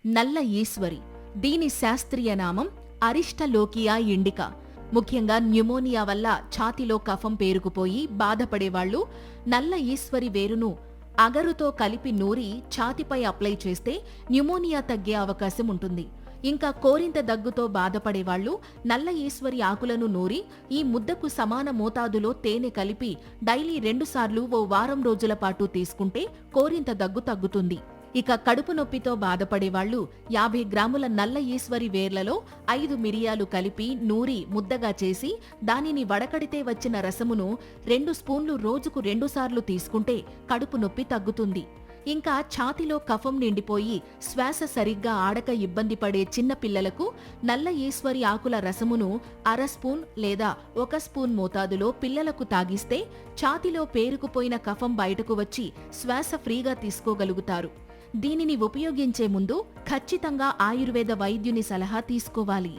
నల్ల ఈశ్వరి. దీని శాస్త్రీయ నామం అరిస్టలోకియా ఇండికా. ముఖ్యంగా న్యూమోనియా వల్ల ఛాతిలో కఫం పేరుకుపోయి బాధపడేవాళ్లు నల్ల ఈశ్వరి వేరును అగరుతో కలిపి నూరి ఛాతిపై అప్లై చేస్తే న్యూమోనియా తగ్గే అవకాశం ఉంటుంది. ఇంకా కోరింత దగ్గుతో బాధపడేవాళ్లు నల్ల ఈశ్వరి ఆకులను నూరి ఈ ముద్దకు సమాన మోతాదులో తేనె కలిపి డైలీ 2 సార్లు ఓ వారం రోజుల పాటు తీసుకుంటే కోరింత దగ్గు తగ్గుతుంది. ఇక కడుపు నొప్పితో బాధపడేవాళ్లు 50 గ్రాముల నల్ల ఈశ్వరి వేర్లలో 5 మిరియాలు కలిపి నూరి ముద్దగా చేసి దానిని వడకడితే వచ్చిన రసమును 2 స్పూన్లు రోజుకు 2 సార్లు తీసుకుంటే కడుపు నొప్పి తగ్గుతుంది. ఇంకా ఛాతిలో కఫం నిండిపోయి శ్వాస సరిగ్గా ఆడక ఇబ్బంది పడే చిన్న పిల్లలకు నల్ల ఈశ్వరి ఆకుల రసమును 1/2 స్పూన్ లేదా 1 స్పూన్ మోతాదులో పిల్లలకు తాగిస్తే ఛాతిలో పేరుకుపోయిన కఫం బయటకు వచ్చి శ్వాస ఫ్రీగా తీసుకోగలుగుతారు. దీనిని ఉపయోగించే ముందు ఖచ్చితంగా ఆయుర్వేద వైద్యుని సలహా తీసుకోవాలి.